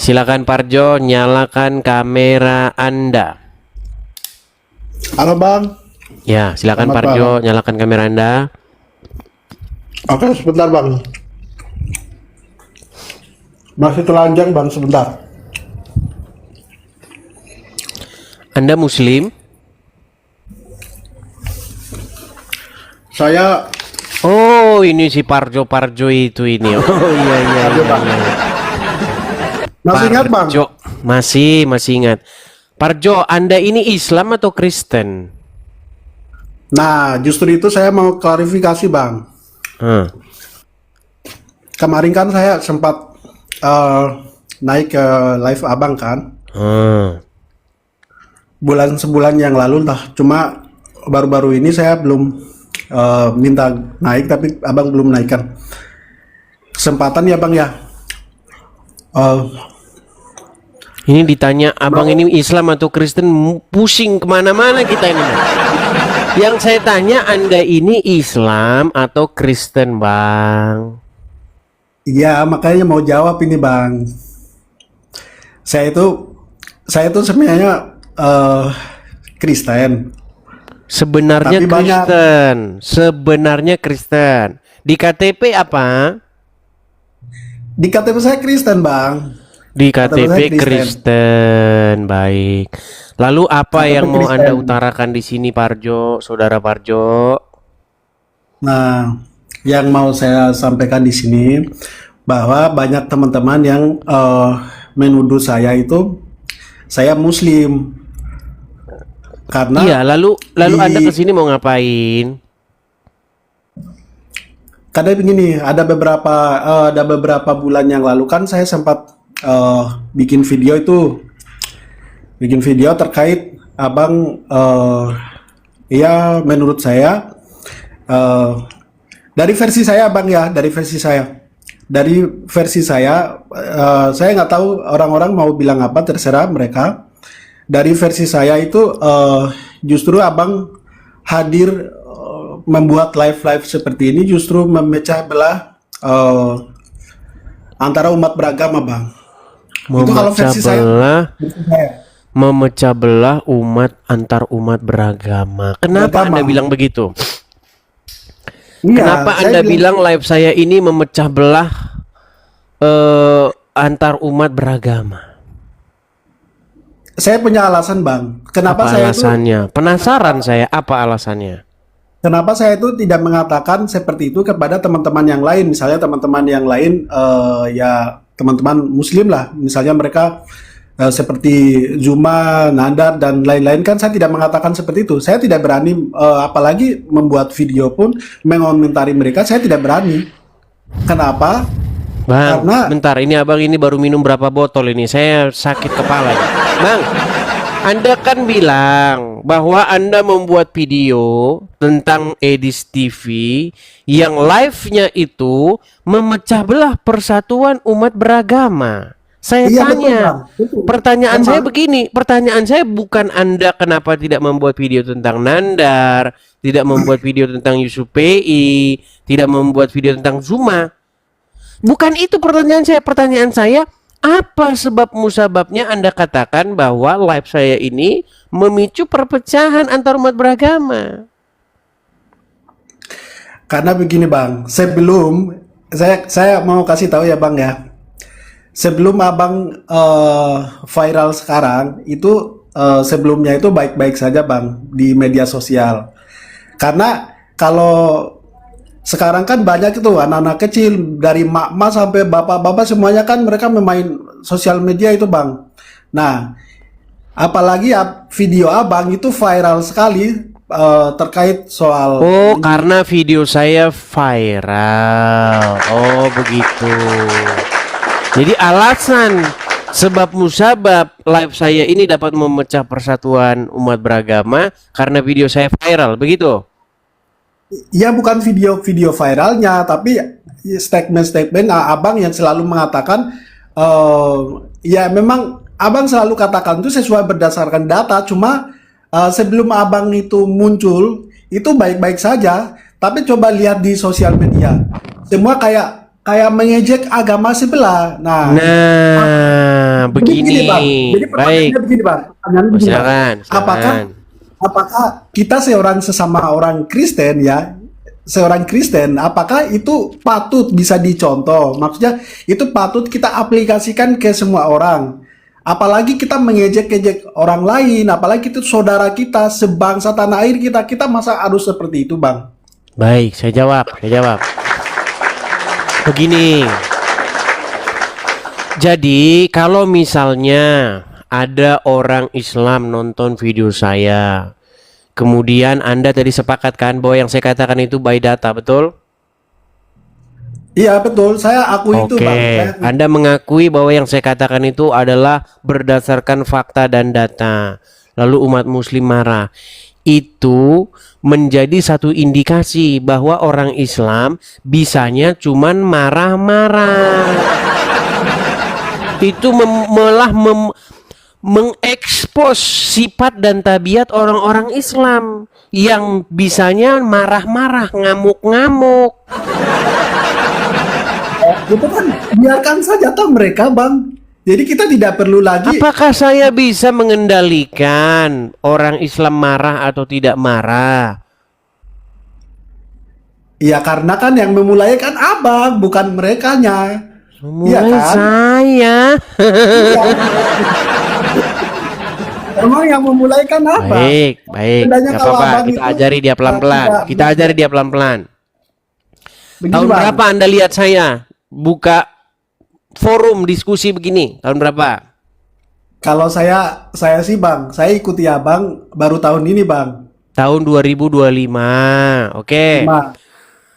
Silakan Parjo, nyalakan kamera Anda. Halo Bang. Ya, silakan Selamat Parjo, malam. nyalakan kamera Anda. Oke, sebentar Bang. Masih telanjang Bang, sebentar. Anda Muslim? Saya Oh, ini si Parjo itu ini. Oh iya iya Aduh, iya. Bang. iya. Masih ingat Bang? Parjo, masih ingat. Parjo, Anda ini Islam atau Kristen? Nah, justru itu saya mau klarifikasi Bang. Hmm. Kemarin kan saya sempat naik ke live Abang kan. Hmm. Sebulan yang lalu lah. Cuma baru-baru ini saya belum minta naik, tapi Abang belum naikkan. Kesempatan ya Bang ya. Ini ditanya abang ini Islam atau Kristen, pusing kemana-mana kita ini. Bang. Yang saya tanya Anda ini Islam atau Kristen, Bang? Iya, makanya mau jawab ini Bang. Saya itu sebenarnya Kristen. Sebenarnya Tapi banyak- Kristen. Sebenarnya Kristen. Di KTP apa? Di KTP saya Kristen Bang. Di KTP KTP saya Kristen. Kristen. Baik. Lalu apa KTP yang mau Kristen. Anda utarakan di sini, Parjo, Saudara Parjo? Nah, yang mau saya sampaikan di sini bahwa banyak teman-teman yang menuduh saya itu saya Muslim karena Iya, lalu di- Anda kesini mau ngapain? kadang begini, ada beberapa bulan yang lalu kan saya sempat bikin video terkait abang, ya menurut saya dari versi saya bang ya, dari versi saya nggak tahu orang-orang mau bilang apa, terserah mereka. Dari versi saya itu justru abang hadir membuat live seperti ini justru memecah belah antara umat beragama bang. Itu kalau Memecah versi saya. Versi saya. memecah belah umat antar umat beragama. Kenapa Beragama. Anda bilang begitu? Iya, Kenapa saya Anda bilang live saya ini memecah belah antar umat beragama? saya punya alasan bang. Apa alasannya? Penasaran saya, apa alasannya? Kenapa saya itu tidak mengatakan seperti itu kepada teman-teman yang lain, misalnya teman-teman yang lain, ya teman-teman Muslim lah, misalnya mereka seperti Zuma, Nadar dan lain-lain, kan saya tidak mengatakan seperti itu. Saya tidak berani, apalagi membuat video pun mengomentari mereka, saya tidak berani. Kenapa? Bang, Karena- bentar, ini abang ini baru minum berapa botol ini? Saya sakit kepala nih. Bang, Anda kan bilang bahwa Anda membuat video tentang Edis TV yang live-nya itu memecah belah persatuan umat beragama. Saya Iya, tanya, betul, Bang. Betul. pertanyaan Memang. saya begini, pertanyaan saya bukan Anda kenapa tidak membuat video tentang Nandar, tidak membuat video tentang Yusuf PI, tidak membuat video tentang Zuma. Bukan itu pertanyaan saya. Pertanyaan saya, apa sebab musababnya Anda katakan bahwa live saya ini memicu perpecahan antar umat beragama? Karena begini bang, sebelum saya mau kasih tahu ya bang ya, sebelum abang viral sekarang itu sebelumnya itu baik-baik saja bang di media sosial. Karena kalau sekarang kan banyak itu anak-anak kecil dari mak-mak sampai bapak-bapak semuanya kan mereka memain sosial media itu bang. Nah, apalagi video abang itu viral sekali terkait soal. Oh, karena video saya viral. Oh, begitu. Jadi alasan sebab musabab live saya ini dapat memecah persatuan umat beragama karena video saya viral, begitu? Ya bukan video viralnya, tapi statement abang yang selalu mengatakan, ya memang abang selalu katakan itu sesuai berdasarkan data. Cuma sebelum abang itu muncul itu baik-baik saja, tapi coba lihat di sosial media, semua kayak mengejek agama sebelah. Nah, begini. Bang. Jadi Baik. pertanyaannya begini, Bang. Pertanyaannya Oh, begini, Bang. silakan, Apakah silakan. apakah kita sesama orang Kristen ya, seorang Kristen, apakah itu patut bisa dicontoh? Maksudnya itu patut kita aplikasikan ke semua orang. Apalagi kita mengejek-ejek orang lain, apalagi itu saudara kita, sebangsa tanah air kita, kita masa harus seperti itu, Bang? Baik, saya jawab. Begini. Jadi, kalau misalnya ada orang Islam nonton video saya, kemudian Anda tadi sepakat kan bahwa yang saya katakan itu by data, betul? Iya, betul. Saya akui itu, Oke, Bang. Saya akui. Anda mengakui bahwa yang saya katakan itu adalah berdasarkan fakta dan data. Lalu umat muslim marah. Itu menjadi satu indikasi bahwa orang Islam bisanya cuman marah-marah. Itu mengekspos sifat dan tabiat orang-orang Islam yang bisanya marah-marah, ngamuk-ngamuk. Itu kan biarkan saja toh mereka, Bang. Jadi kita tidak perlu lagi. Apakah saya bisa mengendalikan orang Islam marah atau tidak marah? Ya karena kan yang memulai kan abang, bukan merekanya. Iya Mulai kan? saya. Iya. Emang yang memulai kan abang. Baik. Sebenarnya Gak kalau apa-apa. abang Kita itu ajari dia pelan-pelan. tidak Kita ajari dia pelan-pelan. begini, Tahun Bang. berapa Anda lihat saya buka forum diskusi begini? Tahun berapa? Kalau saya sih, Bang, saya ikuti abang baru tahun ini, Bang. Tahun 2025. Oke. Cuma,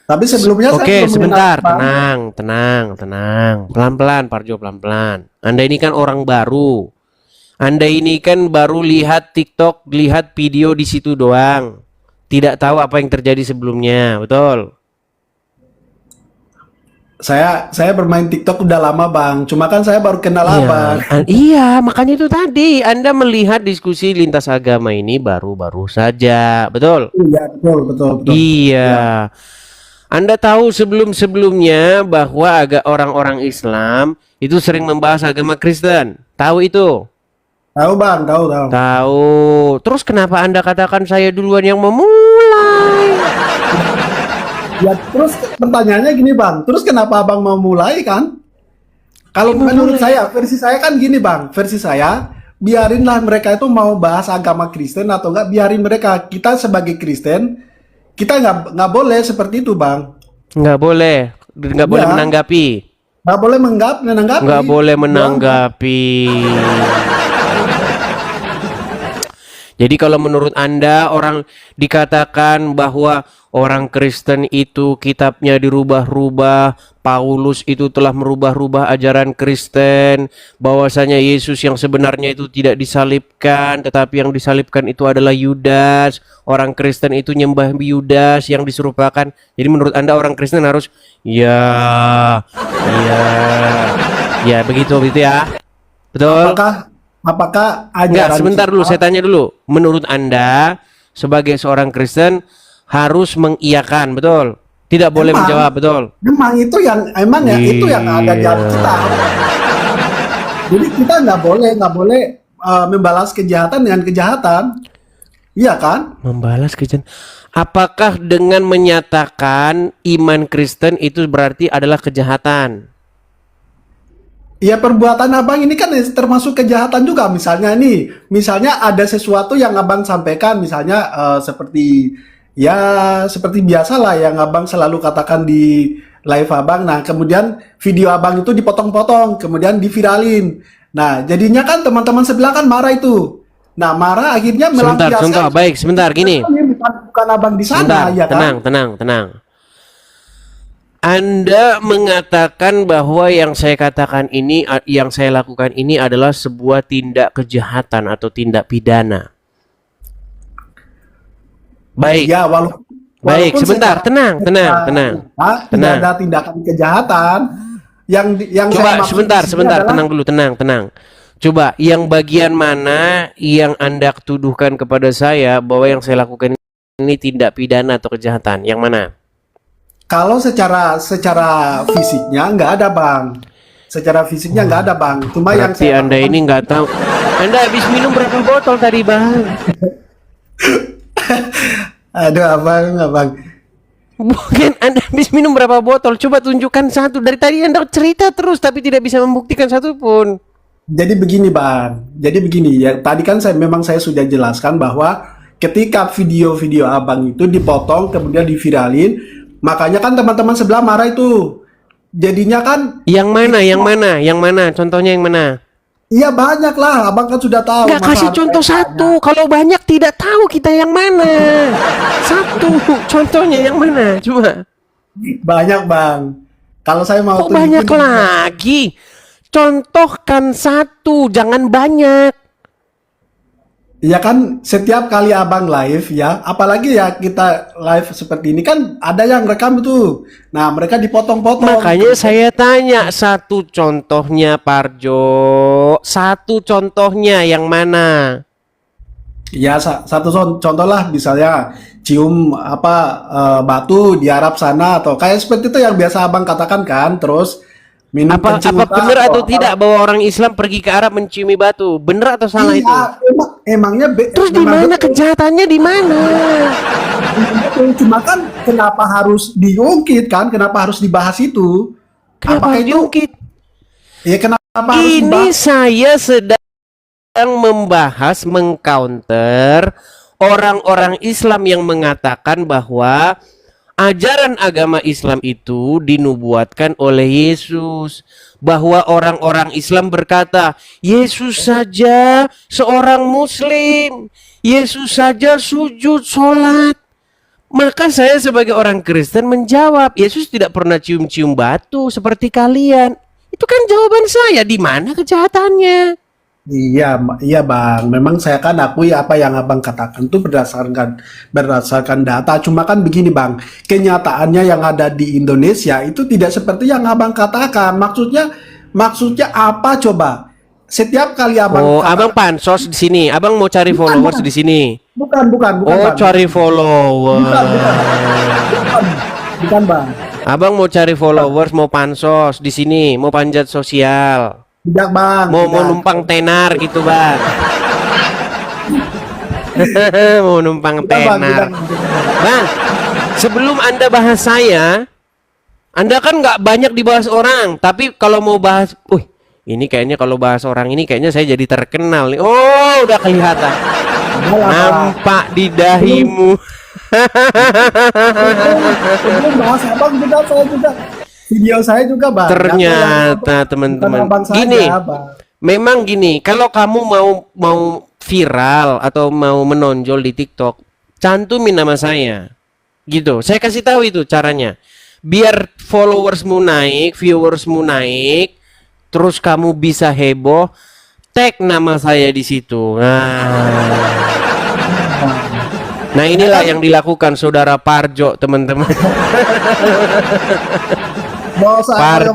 tapi sebelumnya saya Oke, belum sebentar. mengenal, Bang. Tenang. Pelan-pelan, Parjo, pelan-pelan. Anda ini kan orang baru. Anda ini kan baru lihat TikTok, lihat video di situ doang. Tidak tahu apa yang terjadi sebelumnya, betul? Saya bermain TikTok udah lama, Bang. Cuma kan saya baru kenal abang. Iya, makanya itu tadi Anda melihat diskusi lintas agama ini baru-baru saja, betul? Iya, betul. Iya. Anda tahu sebelum-sebelumnya bahwa orang-orang Islam itu sering membahas agama Kristen. Tahu itu? Tahu, Bang, tahu. Tahu. Terus kenapa Anda katakan saya duluan yang memulai? Ya, terus pertanyaannya gini, Bang. Terus kenapa abang mau mulai kan? Kalau menurut saya, versi saya kan gini, Bang. Versi saya, biarinlah mereka itu mau bahas agama Kristen atau enggak, biarin mereka. Kita sebagai Kristen, kita nggak boleh seperti itu, Bang. Nggak boleh Ya. menanggapi. Nggak boleh menanggapi. Nggak boleh Bang. menanggapi. Jadi kalau menurut Anda orang dikatakan bahwa orang Kristen itu kitabnya dirubah-rubah, Paulus itu telah merubah-rubah ajaran Kristen, bahwasanya Yesus yang sebenarnya itu tidak disalibkan, tetapi yang disalibkan itu adalah Yudas. Orang Kristen itu nyembah Yudas yang diserupakan. Jadi menurut Anda orang Kristen harus ya begitu ya. Betul? Apakah Enggak, ajaran sebentar dulu, kita- saya tanya dulu. Menurut Anda, sebagai seorang Kristen harus mengiyakan, betul? Tidak boleh Emang. menjawab, betul? Emang itu yang itu yang ada di Alkitab. Jadi kita nggak boleh membalas kejahatan dengan kejahatan. Iya kan? Membalas kejahatan. Apakah dengan menyatakan iman Kristen itu berarti adalah kejahatan? Ya perbuatan abang ini kan termasuk kejahatan juga. Misalnya ada sesuatu yang abang sampaikan, misalnya seperti biasalah yang abang selalu katakan di live abang. Nah kemudian video abang itu dipotong-potong, kemudian diviralin. Nah jadinya kan teman-teman sebelah kan marah itu. Nah marah akhirnya melampiaskan. Sebentar, gini. Bukan abang di sana, ya kan? Tenang. Anda mengatakan bahwa yang saya katakan ini, yang saya lakukan ini adalah sebuah tindak kejahatan atau tindak pidana. Baik. Ya, Baik, sebentar, tenang. Tidak ada tindakan kejahatan yang Coba saya maksud di sini sebentar, adalah- tenang dulu, tenang. Coba yang bagian mana yang Anda tuduhkan kepada saya bahwa yang saya lakukan ini tindak pidana atau kejahatan? Yang mana? Kalau secara fisiknya nggak ada, Bang. secara fisiknya nggak ada bang. Cuma yang Berarti saya Anda ini nggak tahu. Anda habis minum berapa botol tadi, Bang? aduh abang. Bukan, Anda habis minum berapa botol? Coba tunjukkan satu. Dari tadi Anda cerita terus tapi tidak bisa membuktikan satu pun. Jadi begini bang, jadi begini ya. Tadi kan saya sudah jelaskan bahwa ketika video-video abang itu dipotong kemudian diviralin, makanya kan teman-teman sebelah marah itu. Jadinya kan, Yang mana? Yang mana? Yang mana? Contohnya yang mana? iya banyak lah, abang kan sudah tahu. Nggak masa kasih harus contoh saya satu. tanya? Kalau banyak tidak tahu kita yang mana. Satu. Contohnya yang mana? Coba. Banyak bang. Kalau saya mau Kok banyak tunjukin, lagi? Contohkan satu, jangan banyak. ya kan setiap kali abang live ya, apalagi ya kita live seperti ini kan ada yang rekam tuh. Nah mereka dipotong-potong. Makanya saya tanya satu contohnya, Parjo. Satu contohnya yang mana? Ya satu contoh lah, misalnya cium batu di Arab sana atau kayak seperti itu yang biasa abang katakan kan. Terus minum Apa kencing apa unta benar atau apa. tidak bahwa orang Islam pergi ke Arab menciumi batu? Benar atau salah itu? Iya, emangnya Terus di memang mana betul. kejahatannya di mana? Betul. Cuma kan kenapa harus diungkit kan? Kenapa harus dibahas itu? Kenapa Apakah harus itu diungkit? ya kenapa harus Ini dibahas? saya sedang membahas mengcounter orang-orang Islam yang mengatakan bahwa ajaran agama Islam itu dinubuatkan oleh Yesus. Bahwa orang-orang Islam berkata, Yesus saja seorang Muslim. Yesus saja sujud sholat. Maka saya sebagai orang Kristen menjawab, Yesus tidak pernah cium-cium batu seperti kalian. Itu kan jawaban saya. Di mana kejahatannya? Iya bang. Memang saya kan akui apa yang abang katakan itu berdasarkan data. Cuma kan begini bang, kenyataannya yang ada di Indonesia itu tidak seperti yang abang katakan. Maksudnya apa coba? Setiap kali abang Oh, abang katakan, pansos di sini. Abang mau cari bukan followers bang, di sini. bukan Oh, bang, cari bukan, follower. bukan, bukan bang, Abang mau cari followers, mau pansos di sini, mau panjat sosial, tidak bang, mau tidak. numpang tenar gitu, Bang. Mau numpang Tidak bang, tenar. tidak. Bang, sebelum Anda bahas saya, Anda kan nggak banyak dibahas orang, tapi kalau mau bahas, ini kayaknya kalau bahas orang ini kayaknya saya jadi terkenal nih. Oh, udah kelihatan. Udah lah, bang. Nampak di dahimu. Sebelum bahas abang juga saya juga video saya juga bang. Ternyata Bukan teman-teman, abang saja, gini, bang. memang gini, kalau kamu mau viral atau mau menonjol di TikTok, cantumin nama saya. Gitu. Saya kasih tahu itu caranya. Biar followersmu naik, viewersmu naik, terus kamu bisa heboh, tag nama saya di situ. Nah, inilah yang dilakukan saudara Parjo, teman-teman. Mau saya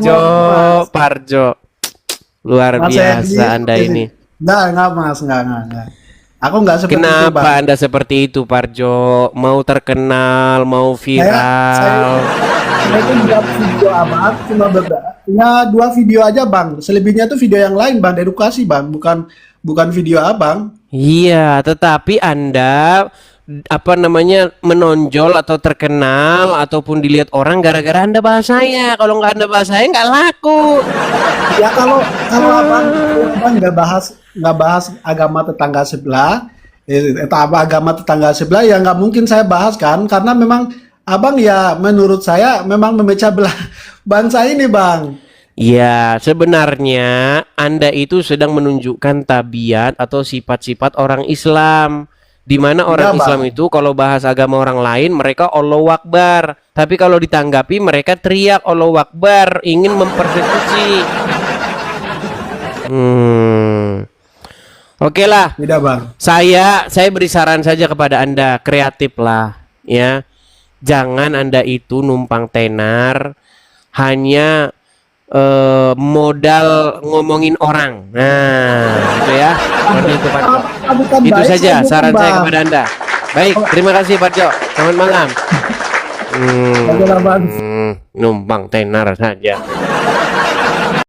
Parjo. Luar Mas biasa Hendy, Anda ini. Enggak mas, enggak. Aku enggak seperti itu bang. Kenapa Anda seperti itu, Parjo? Mau terkenal, mau viral. Saya itu buat video abang cuma dua video aja bang. Selebihnya tuh video yang lain bang, edukasi bang, bukan video abang. Iya, tetapi Anda menonjol atau terkenal ataupun dilihat orang gara-gara Anda bahas saya. Kalau nggak Anda bahas saya nggak laku. Ya kalau abang nggak bahas agama tetangga sebelah, agama tetangga sebelah ya nggak mungkin saya bahas kan, karena memang abang ya menurut saya memang memecah belah bangsa ini bang. Ya, sebenarnya Anda itu sedang menunjukkan tabiat atau sifat-sifat orang Islam. Di mana orang Enggak, Islam Bang. itu kalau bahas agama orang lain mereka Allahu Akbar. Tapi kalau ditanggapi mereka teriak Allahu Akbar, ingin mempersekusi. Oke lah. Tidak bang. Saya beri saran saja kepada Anda, kreatif lah, ya. Jangan Anda itu numpang tenar hanya modal ngomongin orang. Nah, gitu ya. Seperti itu, Pak Jo. Bukan Itu baik, saja bukan, saran saya Bang. kepada Anda. Baik, terima kasih Pak Jo. Selamat malam. Oke lah, Bang. Numpang tenar saja.